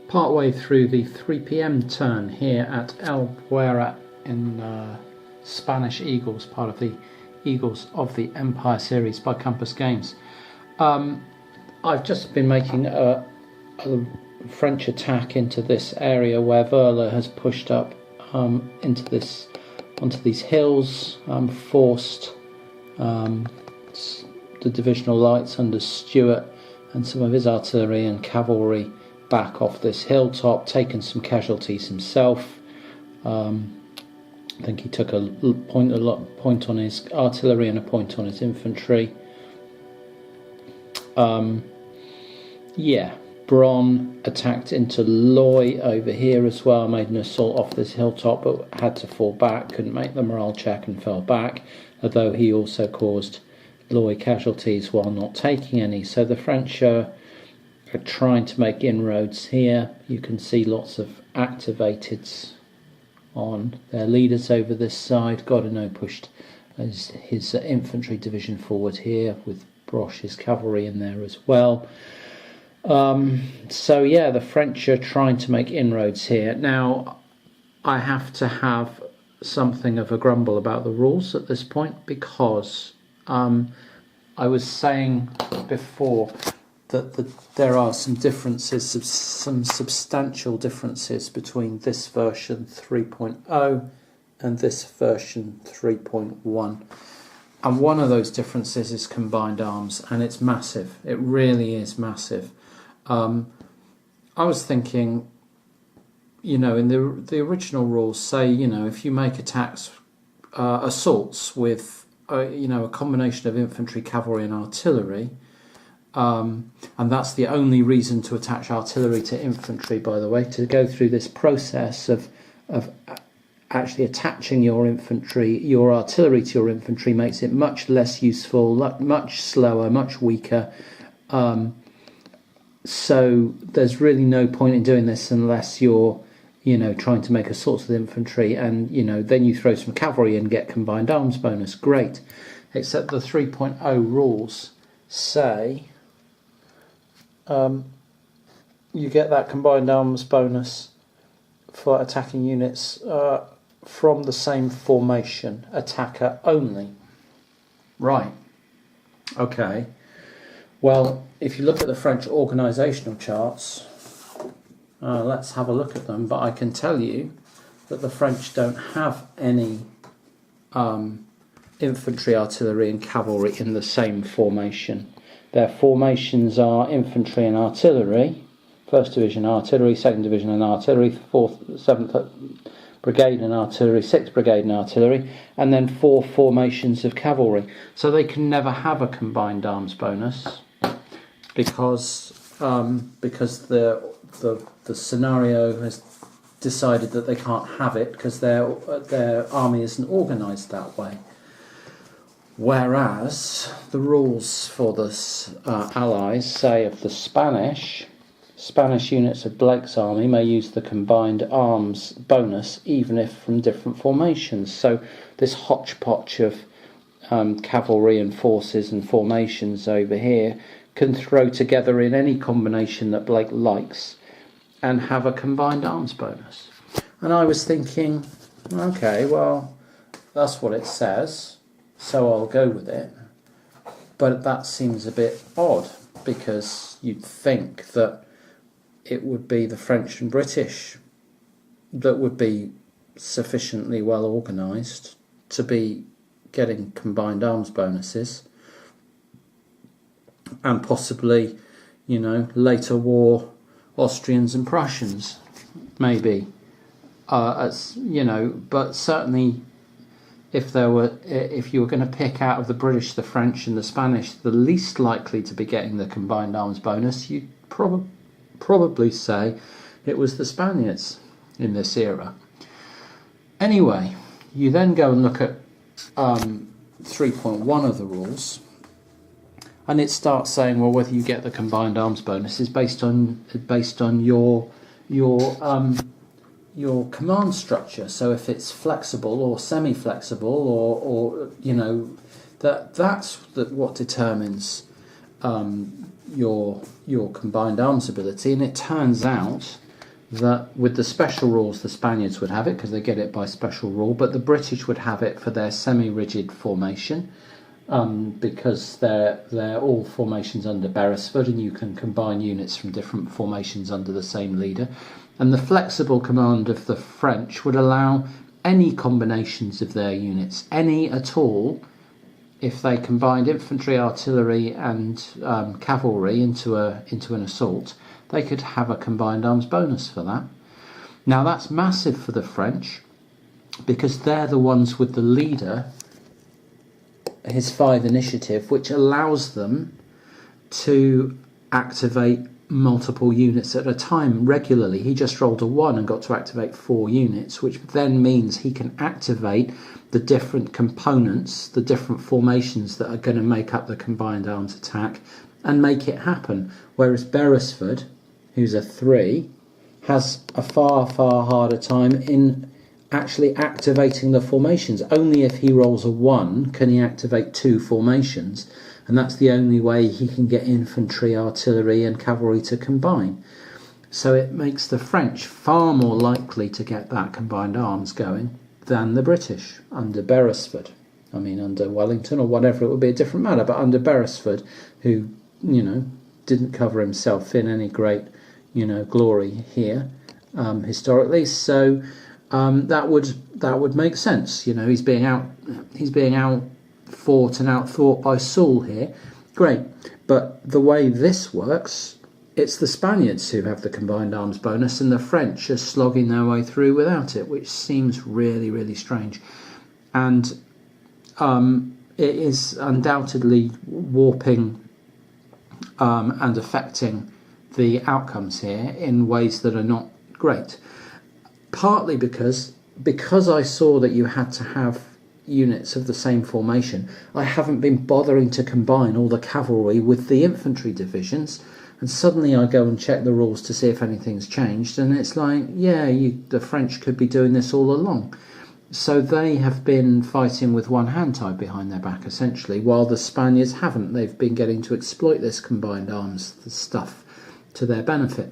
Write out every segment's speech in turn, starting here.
partway through the 3 p.m. turn here at Albuera in Spanish Eagles, part of the Eagles of the Empire series by Compass Games. I've just been making a French attack into this area where Verla has pushed up onto these hills, forced the divisional lights under Stuart and some of his artillery and cavalry back off this hilltop, taken some casualties himself. I think he took a point on his artillery and a point on his infantry. Bron attacked into Loy over here as well, made an assault off this hilltop but had to fall back, couldn't make the morale check and fell back, although he also caused Loy casualties while not taking any. So the French are trying to make inroads here. You can see lots of activateds on their leaders over this side. Godinot pushed his infantry division forward here with Broche's cavalry in there as well. The French are trying to make inroads here. Now, I have to have something of a grumble about the rules at this point, because I was saying before that there are some differences, some substantial differences between this version 3.0 and this version 3.1. And one of those differences is combined arms, and it's massive. It really is massive. I was thinking, in the original rules say, if you make attacks, assaults with, a combination of infantry, cavalry and artillery, and that's the only reason to attach artillery to infantry, by the way, to go through this process of actually attaching your artillery to your infantry makes it much less useful, much slower, much weaker. So there's really no point in doing this unless you're, trying to make assaults with infantry, and, then you throw some cavalry and get combined arms bonus. Great. Except the 3.0 rules say you get that combined arms bonus for attacking units from the same formation, attacker only. Right. Okay. Well, if you look at the French organisational charts, let's have a look at them, but I can tell you that the French don't have any infantry, artillery and cavalry in the same formation. Their formations are infantry and artillery, 1st Division artillery, 2nd Division and artillery, 4th, 7th Brigade and artillery, 6th Brigade and artillery, and then 4 formations of cavalry. So they can never have a combined arms bonus because the scenario has decided that they can't have it because their army isn't organised that way. Whereas the rules for the Allies say of the Spanish units of Blake's army may use the combined arms bonus even if from different formations. So this hodgepodge of cavalry and forces and formations over here can throw together in any combination that Blake likes and have a combined arms bonus. And I was thinking, okay, well, that's what it says, so I'll go with it. But that seems a bit odd, because you'd think that it would be the French and British that would be sufficiently well organised to be getting combined arms bonuses, and possibly, later war Austrians and Prussians, maybe, but certainly if you were going to pick out of the British, the French and the Spanish, the least likely to be getting the combined arms bonus, you'd probably say it was the Spaniards in this era. Anyway, you then go and look at 3.1 of the rules, and it starts saying, well, whether you get the combined arms bonus is based on your command structure. So if it's flexible or semi-flexible, or that's what determines your combined arms ability. And it turns out that with the special rules, the Spaniards would have it because they get it by special rule, but the British would have it for their semi-rigid formation, because they're all formations under Beresford, and you can combine units from different formations under the same leader. And the flexible command of the French would allow any combinations of their units, any at all, if they combined infantry, artillery and cavalry into an assault, they could have a combined arms bonus for that. Now that's massive for the French, because they're the ones with the leader, his 5 initiative, which allows them to activate multiple units at a time regularly. He just rolled a 1 and got to activate 4 units, which then means he can activate the different components, the different formations that are going to make up the combined arms attack, and make it happen. Whereas Beresford, who's a 3, has a far harder time in actually activating the formations. Only if he rolls a 1 can he activate 2 formations, and that's the only way he can get infantry, artillery and cavalry to combine. So it makes the French far more likely to get that combined arms going than the British under Beresford. I mean, under Wellington or whatever, it would be a different matter, but under Beresford, who, didn't cover himself in any great, glory here, historically. So that would make sense. He's being out fought and outthought by Soult here. Great. But the way this works, it's the Spaniards who have the combined arms bonus, and the French are slogging their way through without it, which seems really, really strange. And it is undoubtedly warping and affecting the outcomes here in ways that are not great. Partly because I saw that you had to have units of the same formation, I haven't been bothering to combine all the cavalry with the infantry divisions, and suddenly I go and check the rules to see if anything's changed, and it's like, the French could be doing this all along. So they have been fighting with one hand tied behind their back, essentially, while the Spaniards haven't. They've been getting to exploit this combined arms stuff to their benefit.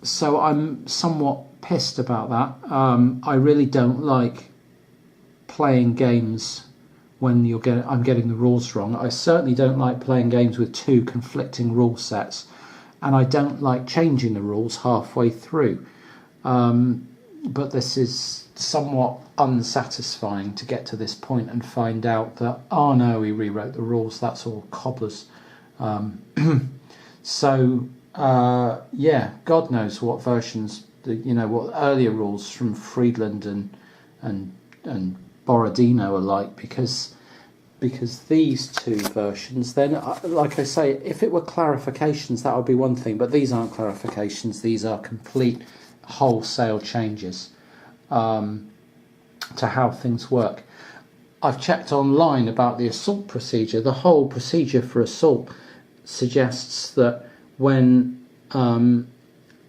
So I'm somewhat pissed about that. I really don't like playing games when I'm getting the rules wrong. I certainly don't like playing games with 2 conflicting rule sets, and I don't like changing the rules halfway through. But this is somewhat unsatisfying to get to this point and find out that, oh no, we rewrote the rules, that's all cobblers. So God knows what versions, what earlier rules from Friedland and Borodino are like, because these 2 versions, then, like I say, if it were clarifications, that would be one thing, but these aren't clarifications, these are complete wholesale changes to how things work. I've checked online about the assault procedure. The whole procedure for assault suggests that when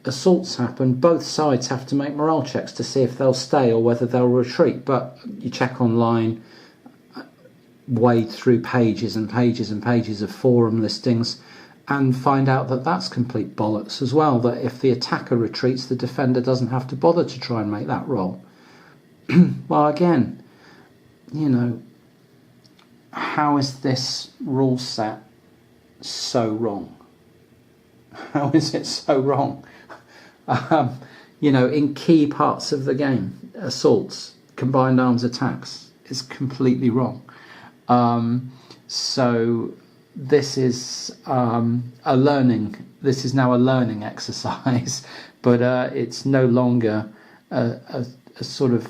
assaults happen, both sides have to make morale checks to see if they'll stay or whether they'll retreat. But you check online, wade through pages and pages and pages of forum listings, and find out that that's complete bollocks as well, that if the attacker retreats, the defender doesn't have to bother to try and make that roll. Well, again, how is this rule set so wrong? How is it so wrong? In key parts of the game, assaults, combined arms attacks, is completely wrong. So this is This is now a learning exercise, but it's no longer a sort of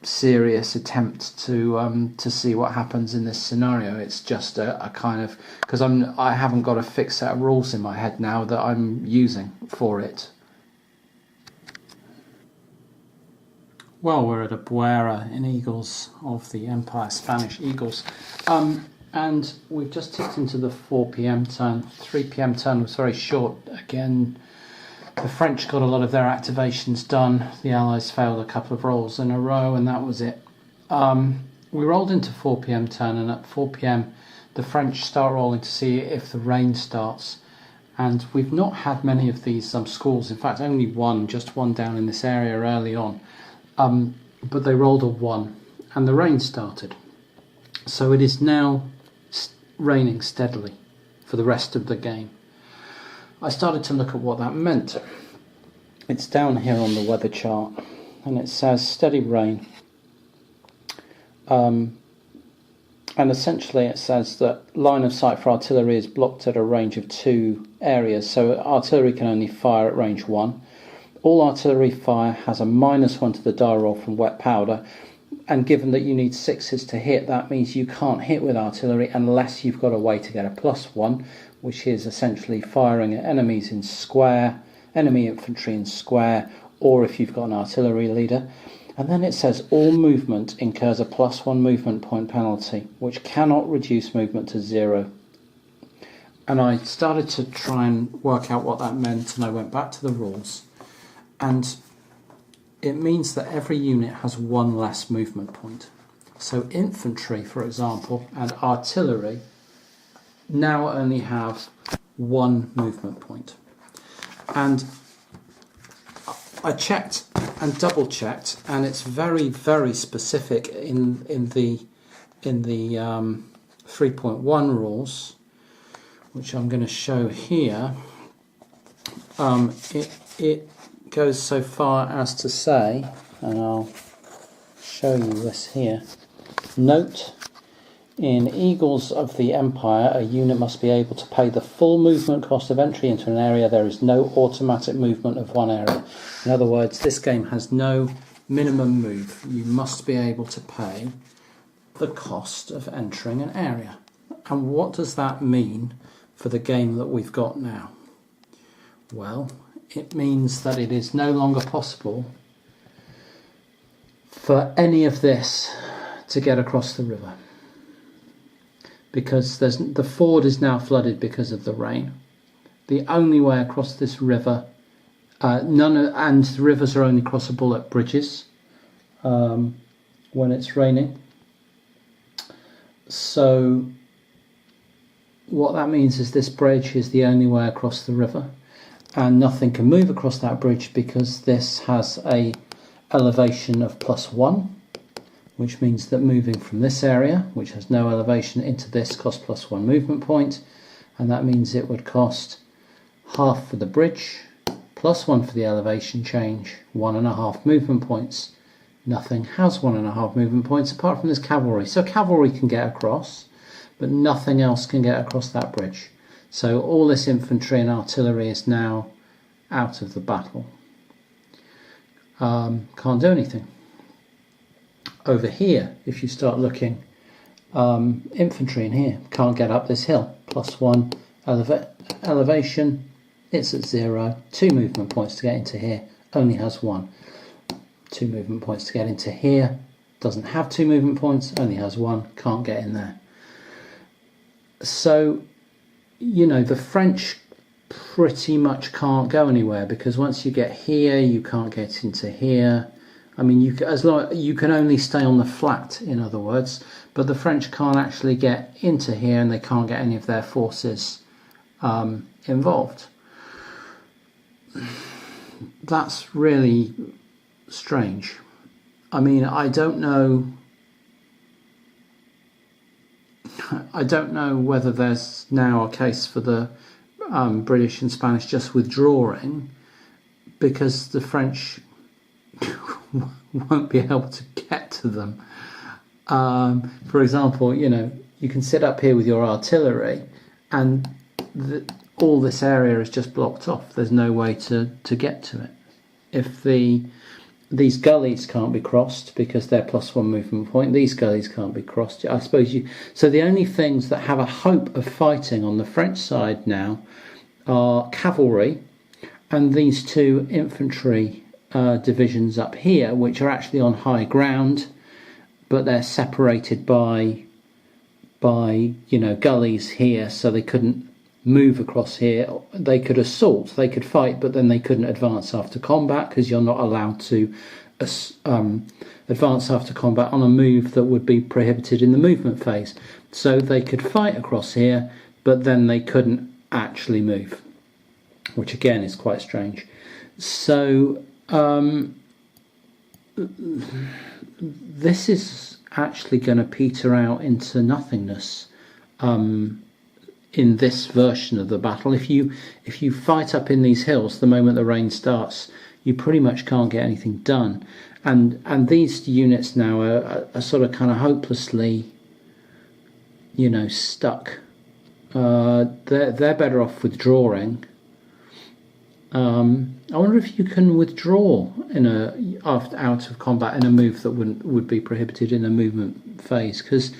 serious attempt to see what happens in this scenario. It's just a kind of, because I haven't got a fixed set of rules in my head now that I'm using for it. Well, we're at Albuera in Eagles of the Empire, Spanish Eagles. And we've just ticked into the 4 p.m. turn. 3 p.m. turn was very short. Again, the French got a lot of their activations done. The Allies failed a couple of rolls in a row, and that was it. We rolled into 4 p.m. turn, and at 4 p.m. the French start rolling to see if the rain starts. And we've not had many of these squalls. In fact, only one, just one down in this area early on. But they rolled a 1 and the rain started. So it is now raining steadily for the rest of the game. I started to look at what that meant. It's down here on the weather chart and it says steady rain. And essentially it says that line of sight for artillery is blocked at a range of 2 areas. So artillery can only fire at range 1. All artillery fire has a -1 to the die roll from wet powder. And given that you need 6s to hit, that means you can't hit with artillery unless you've got a way to get a +1, which is essentially firing at enemies in square, enemy infantry in square, or if you've got an artillery leader. And then it says all movement incurs a +1 movement point penalty, which cannot reduce movement to 0. And I started to try and work out what that meant, and I went back to the rules. And it means that every unit has 1 less movement point. So infantry, for example, and artillery now only have 1 movement point. And I checked and double checked, and it's very, very specific in the 3.1 rules, which I'm going to show here. It goes so far as to say, and I'll show you this here. Note: in Eagles of the Empire, a unit must be able to pay the full movement cost of entry into an area. There is no automatic movement of one area. In other words, this game has no minimum move. You must be able to pay the cost of entering an area. And what does that mean for the game that we've got now? Well, it means that it is no longer possible for any of this to get across the river, because the ford is now flooded because of the rain. The only way across this river, and the rivers are only crossable at bridges when it's raining. So what that means is this bridge is the only way across the river, and nothing can move across that bridge because this has a elevation of +1, which means that moving from this area, which has no elevation, into this costs +1 movement point, and that means it would cost half for the bridge, +1 for the elevation change, 1.5 movement points. Nothing has 1.5 movement points apart from this cavalry. So cavalry can get across, but nothing else can get across that bridge. So all this infantry and artillery is now out of the battle. Can't do anything. Over here, if you start looking, infantry in here can't get up this hill. +1 elevation, it's at 0. 2 movement points to get into here, only has 1. 2 movement points to get into here, doesn't have 2 movement points, only has 1, can't get in there. So, you know, the French pretty much can't go anywhere, because once you get here, you can't get into here. I mean, you can only stay on the flat, in other words, but the French can't actually get into here, and they can't get any of their forces involved. That's really strange. I mean, I don't know whether there's now a case for the British and Spanish just withdrawing because the French won't be able to get to them. For example, you know, you can sit up here with your artillery and all this area is just blocked off. There's no way to get to it. If these gullies can't be crossed because they're +1 movement point, these gullies can't be crossed. I suppose so the only things that have a hope of fighting on the French side now are cavalry and these 2 infantry divisions up here, which are actually on high ground, but they're separated by you know, gullies here, so they couldn't move across here. They could assault, they could fight, but then they couldn't advance after combat, because you're not allowed to advance after combat on a move that would be prohibited in the movement phase. So they could fight across here, but then they couldn't actually move. which again is quite strange. So this is actually going to peter out into nothingness in this version of the battle. If you fight up in these hills the moment the rain starts, you pretty much can't get anything done. And these units now are sort of kind of hopelessly, stuck. They're better off withdrawing. I wonder if you can withdraw out of combat in a move that would be prohibited in a movement phase, because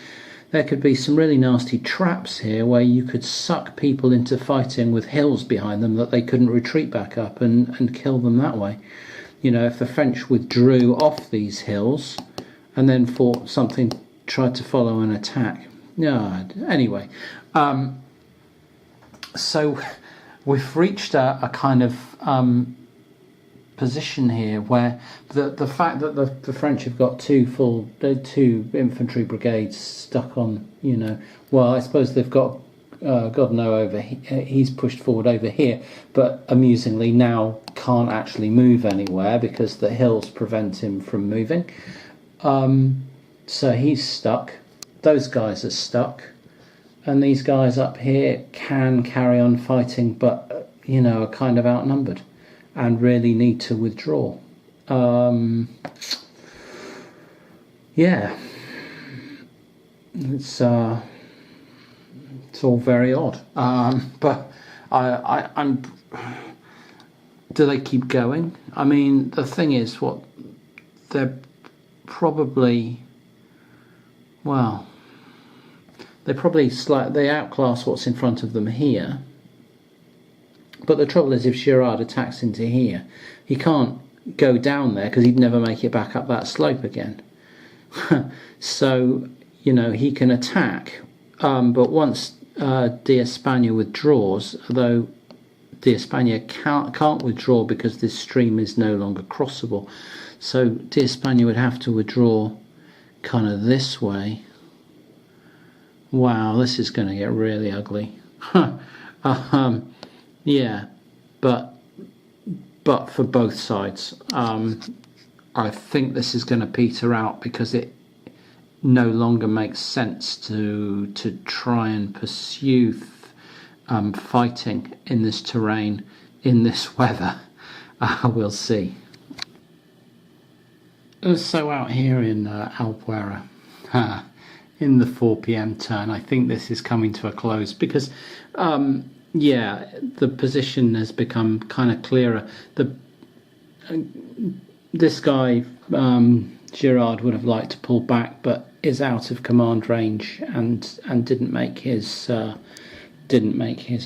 there could be some really nasty traps here where you could suck people into fighting with hills behind them that they couldn't retreat back up and kill them that way. If the French withdrew off these hills and then tried to follow an attack. Yeah. Anyway, so we've reached a kind of position here where the fact that the French have got two infantry brigades stuck on, I suppose they've got Godno over here. He's pushed forward over here, but amusingly now can't actually move anywhere because the hills prevent him from moving. So he's stuck. Those guys are stuck. And these guys up here can carry on fighting, but, are kind of outnumbered and really need to withdraw. Yeah. It's all very odd. But I'm... Do they keep going? I mean, the thing is, they're probably... Well... They outclass what's in front of them here. But the trouble is, if Girard attacks into here, he can't go down there because he'd never make it back up that slope again. So, he can attack. But once D'Espagne withdraws, although D'Espagne can't withdraw because this stream is no longer crossable, so D'Espagne would have to withdraw kind of this way. Wow, this is going to get really ugly. Yeah, but for both sides, I think this is going to peter out because it no longer makes sense to try and pursue fighting in this terrain, in this weather. We'll see. So out here in Albuera, in the 4 p.m. turn, I think this is coming to a close because, the position has become kind of clearer. This guy, Girard, would have liked to pull back, but is out of command range and didn't make his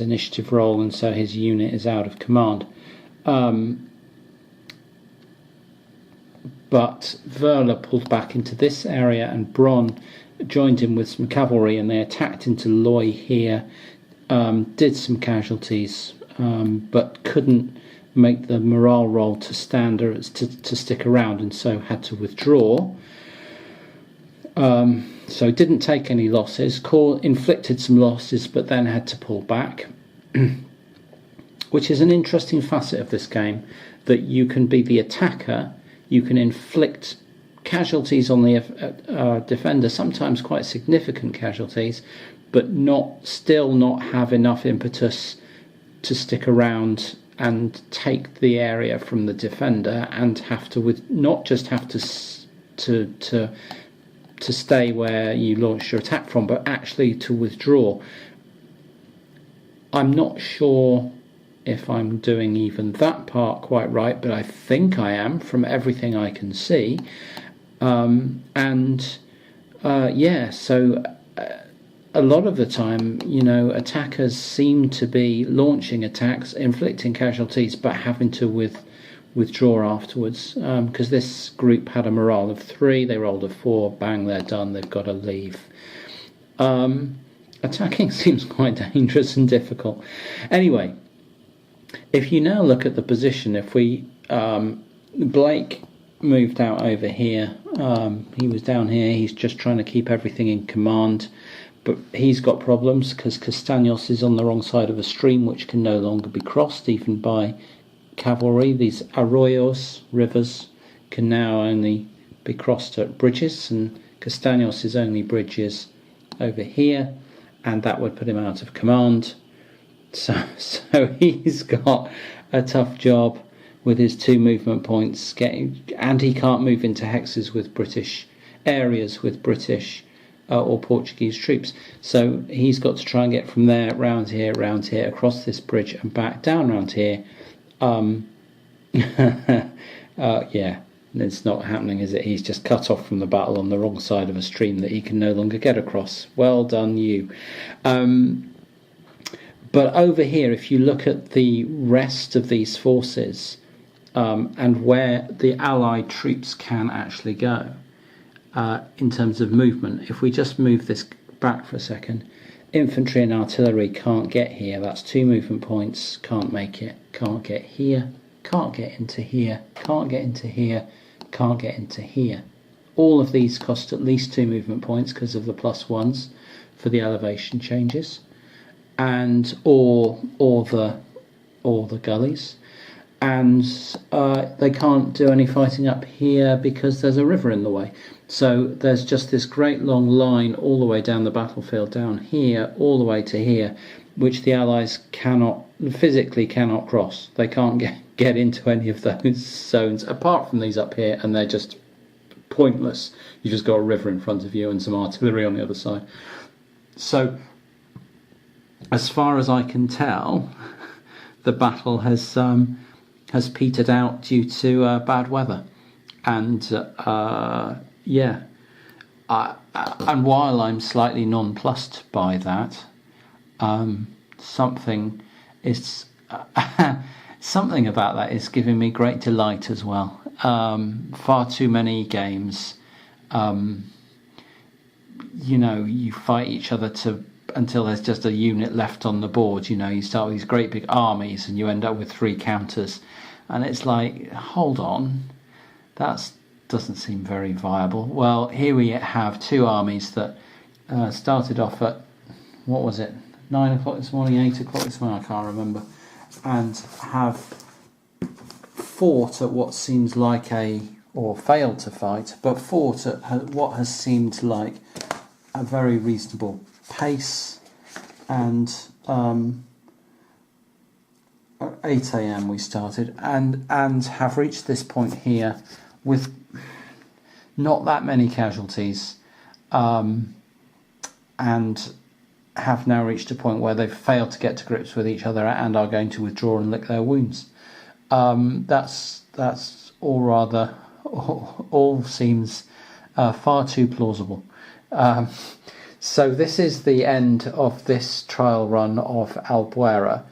initiative roll, and so his unit is out of command. But Werle pulled back into this area, and Bron joined him with some cavalry, and they attacked into Loy here, did some casualties, but couldn't make the morale roll to stand or to stick around, and so had to withdraw. So didn't take any losses, inflicted some losses, but then had to pull back, which is an interesting facet of this game, that you can be the attacker, you can inflict casualties on the defender, sometimes quite significant casualties, but still not have enough impetus to stick around and take the area from the defender, and have to not just have to stay where you launched your attack from, but actually to withdraw. I'm not sure if I'm doing even that part quite right, but I think I am from everything I can see. So a lot of the time, attackers seem to be launching attacks, inflicting casualties, but having to withdraw afterwards, because this group had a morale of 3, they rolled a 4, bang, they're done, they've got to leave. Attacking seems quite dangerous and difficult. Anyway, if you now look at the position, if we Blake moved out over here, he was down here, he's just trying to keep everything in command, but he's got problems because Castaños is on the wrong side of a stream which can no longer be crossed even by cavalry. These arroyos, rivers, can now only be crossed at bridges, and Castaños' only bridge is over here, and that would put him out of command. So he's got a tough job with his 2 movement points, and he can't move into hexes with British areas with British or Portuguese troops. So he's got to try and get from there round here, across this bridge and back down round here. Yeah, it's not happening, is it? He's just cut off from the battle on the wrong side of a stream that he can no longer get across. Well done, you. But over here, if you look at the rest of these forces and where the Allied troops can actually go in terms of movement, if we just move this back for a second, infantry and artillery can't get here. That's 2 movement points, can't make it, can't get here, can't get into here, can't get into here, can't get into here. All of these cost at least 2 movement points because of the +1s for the elevation changes, and or the gullies, and they can't do any fighting up here because there's a river in the way. So there's just this great long line all the way down the battlefield, down here, all the way to here, which the Allies physically cannot cross. They can't get into any of those zones, apart from these up here, and they're just pointless. You just got a river in front of you and some artillery on the other side. So, as far as I can tell, the battle has petered out due to bad weather, and yeah. And while I'm slightly nonplussed by that, something about that is giving me great delight as well. Far too many games, you fight each other until there's just a unit left on the board. You start with these great big armies and you end up with 3 counters, and it's like, hold on, that doesn't seem very viable. Well, here we have 2 armies that started off at, what was it, 9 o'clock this morning, 8 o'clock this morning, I can't remember, and have fought at what seems like or failed to fight, but fought at what has seemed like a very reasonable pace, and at 8 a.m. we started, and have reached this point here with not that many casualties, and have now reached a point where they've failed to get to grips with each other and are going to withdraw and lick their wounds. That's all seems far too plausible. So this is the end of this trial run of Albuera.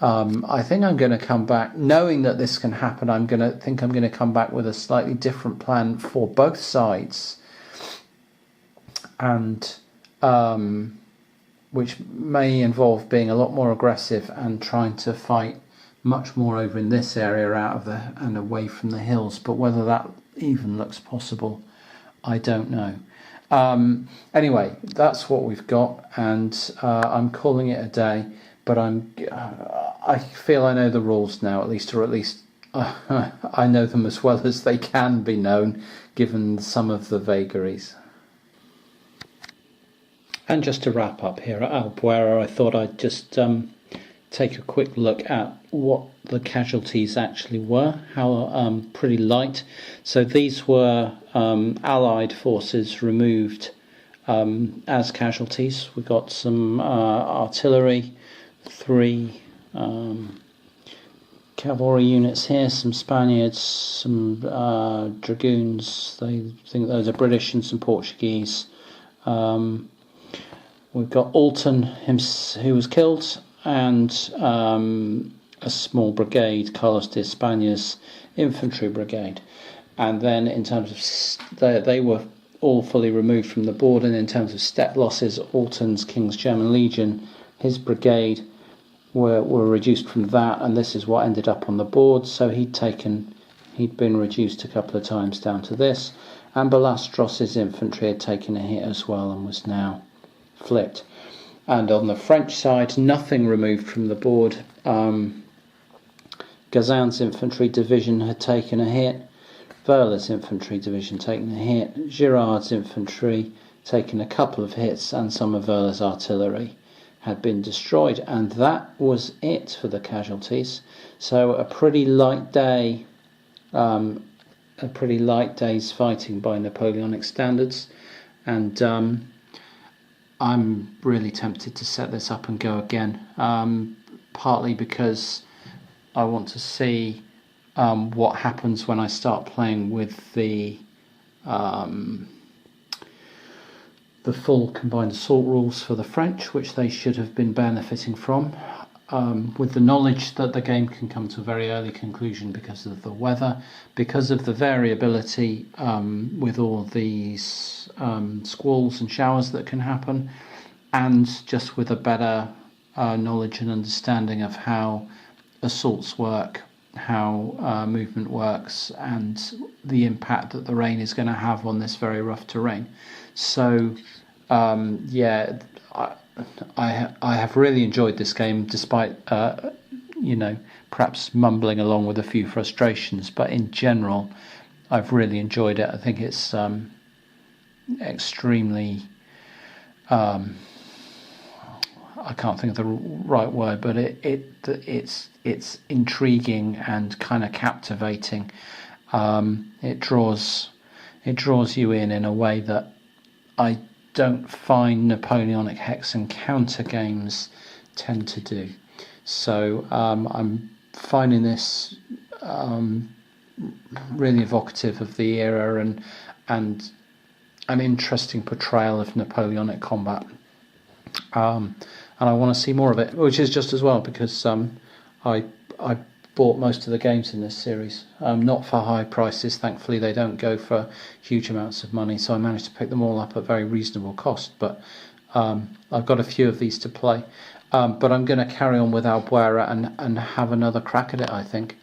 I think I'm going to come back, knowing that this can happen. I'm going to come back with a slightly different plan for both sides, and which may involve being a lot more aggressive and trying to fight much more over in this area and away from the hills. But whether that even looks possible, I don't know. Anyway, that's what we've got, and I'm calling it a day. But I feel I know the rules now, or at least I know them as well as they can be known, given some of the vagaries. And just to wrap up here at Albuera, I thought I'd just take a quick look at what the casualties actually were, how pretty light. So these were Allied forces removed as casualties. We got some artillery, 3 cavalry units here, some Spaniards, some dragoons, they think those are British, and some Portuguese. We've got Alton, who was killed, and a small brigade, Carlos de España's infantry brigade. And then in terms of, they were all fully removed from the board, and in terms of step losses, Alton's King's German Legion, his brigade, were reduced from that, and this is what ended up on the board. So he'd been reduced a couple of times down to this, and Balastros's infantry had taken a hit as well and was now flipped. And on the French side, nothing removed from the board. Gazin's infantry division had taken a hit, Werle's infantry division taken a hit, Girard's infantry taken a couple of hits, and some of Werle's artillery had been destroyed. And that was it for the casualties. So a pretty light day, a pretty light day's fighting by Napoleonic standards. And I'm really tempted to set this up and go again, partly because I want to see what happens when I start playing with the full combined assault rules for the French, which they should have been benefiting from, with the knowledge that the game can come to a very early conclusion because of the weather, because of the variability with all these squalls and showers that can happen, and just with a better knowledge and understanding of how assaults work, how movement works, and the impact that the rain is going to have on this very rough terrain. So I have really enjoyed this game, despite perhaps mumbling along with a few frustrations, but in general I've really enjoyed it. I think it's extremely I can't think of the right word, but it's intriguing and kind of captivating. It draws you in a way that I don't find Napoleonic hex and counter games tend to do. So I'm finding this really evocative of the era and an interesting portrayal of Napoleonic combat. And I want to see more of it, which is just as well, because I bought most of the games in this series, not for high prices. Thankfully, they don't go for huge amounts of money, so I managed to pick them all up at very reasonable cost. But I've got a few of these to play. But I'm going to carry on with Albuera and have another crack at it, I think.